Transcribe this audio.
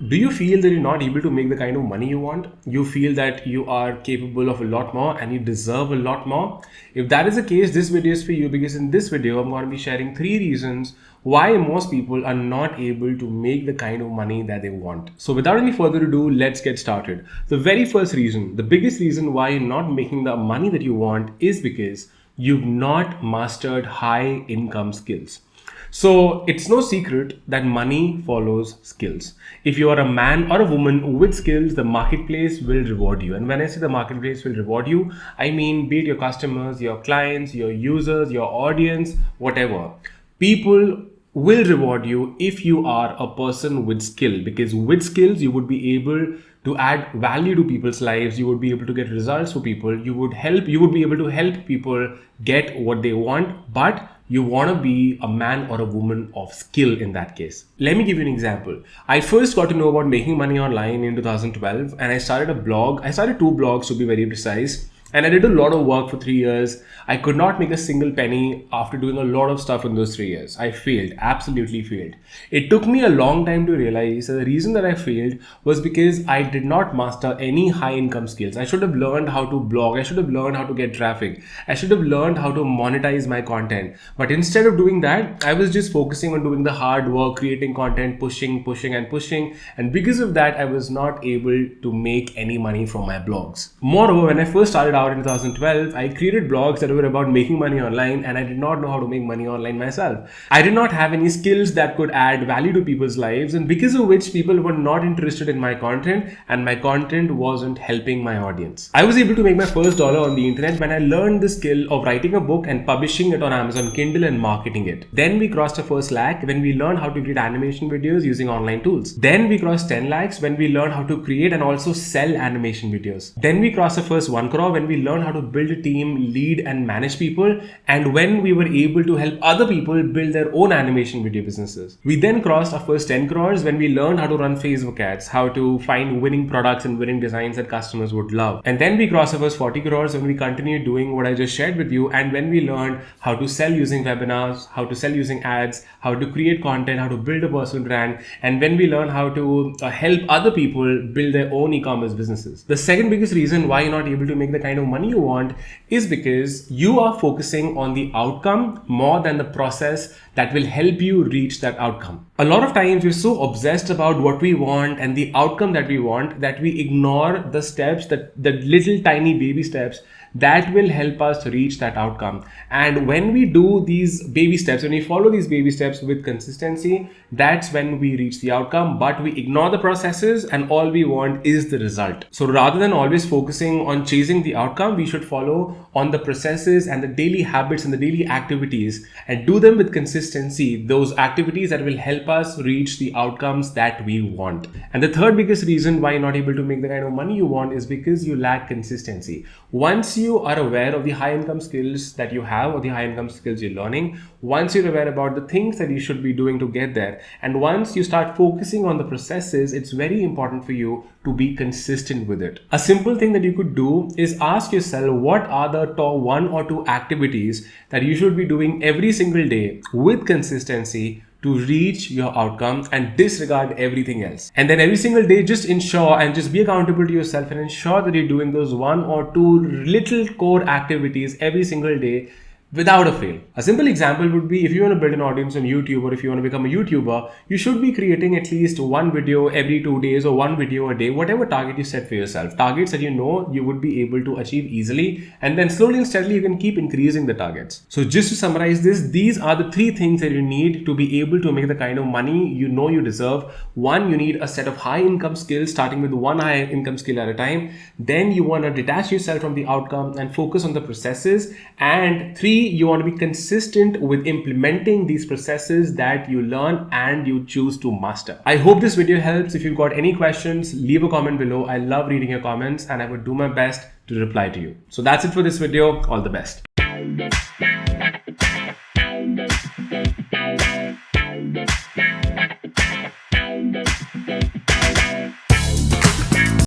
Do you feel that you're not able to make the kind of money you want? You feel that you are capable of a lot more and you deserve a lot more? If that is the case, this video is for you, because in this video, I'm going to be sharing 3 reasons why most people are not able to make the kind of money that they want. So without any further ado, let's get started. The very first reason, the biggest reason why you're not making the money that you want is because you've not mastered high income skills. So it's no secret that money follows skills. If you are a man or a woman with skills, the marketplace will reward you. And when I say the marketplace will reward you, I mean be it your customers, your clients, your users, your audience, whatever. People will reward you if you are a person with skill, because with skills you would be able to add value to people's lives. You would be able to get results for people. You would be able to help people get what they want, but you want to be a man or a woman of skill in that case. Let me give you an example. I first got to know about making money online in 2012, and I started a blog. I started 2 blogs to be very precise. And I did a lot of work for 3 years. I could not make a single penny after doing a lot of stuff in those 3 years. I failed, absolutely failed. It took me a long time to realize that the reason that I failed was because I did not master any high income skills. I should have learned how to blog. I should have learned how to get traffic. I should have learned how to monetize my content. But instead of doing that, I was just focusing on doing the hard work, creating content, pushing. And because of that, I was not able to make any money from my blogs. Moreover, when I first started out in 2012, I created blogs that were about making money online, and I did not know how to make money online myself. I did not have any skills that could add value to people's lives, and because of which people were not interested in my content, and my content wasn't helping my audience. I was able to make my first dollar on the internet when I learned the skill of writing a book and publishing it on Amazon Kindle and marketing it. Then we crossed our first lakh when we learned how to create animation videos using online tools. Then we crossed 10 lakhs when we learned how to create and also sell animation videos. Then we crossed the first 1 crore when we learned how to build a team, lead and manage people, and when we were able to help other people build their own animation video businesses. We then crossed our first 10 crores when we learned how to run Facebook ads, how to find winning products and winning designs that customers would love. And then we crossed our first 40 crores when we continued doing what I just shared with you, and when we learned how to sell using webinars, how to sell using ads, how to create content, how to build a personal brand, and when we learned how to help other people build their own e-commerce businesses. The second biggest reason why you're not able to make the kind of money you want is because you are focusing on the outcome more than the process that will help you reach that outcome. A lot of times we're so obsessed about what we want and the outcome that we want that we ignore the steps, the little tiny baby steps that will help us reach that outcome. And when we do these baby steps, when we follow these baby steps with consistency, that's when we reach the outcome. But we ignore the processes and all we want is the result. So rather than always focusing on chasing the outcome, we should follow on the processes and the daily habits and the daily activities and do them with consistency, those activities that will help us reach the outcomes that we want. And the third biggest reason why you're not able to make the kind of money you want is because you lack consistency. Once you are aware of the high income skills that you have or the high income skills you're learning, once you're aware about the things that you should be doing to get there, and once you start focusing on the processes, it's very important for you to be consistent with it. A simple thing that you could do is ask yourself, what are the top 1 or 2 activities that you should be doing every single day with consistency to reach your outcome, and disregard everything else. And then every single day, just ensure and just be accountable to yourself and ensure that you're doing those 1 or 2 little core activities every single day without a fail. A simple example would be, if you want to build an audience on YouTube or if you want to become a YouTuber, you should be creating at least 1 video every 2 days or 1 video a day, whatever target you set for yourself. Targets that you know you would be able to achieve easily, and then slowly and steadily you can keep increasing the targets. So just to summarize this, these are the 3 things that you need to be able to make the kind of money you know you deserve. 1, you need a set of high income skills, starting with 1 high income skill at a time. Then you want to detach yourself from the outcome and focus on the processes. And 3, you want to be consistent with implementing these processes that you learn and you choose to master. I hope this video helps. If you've got any questions, leave a comment below. I love reading your comments and I would do my best to reply to you. So that's it for this video. All the best.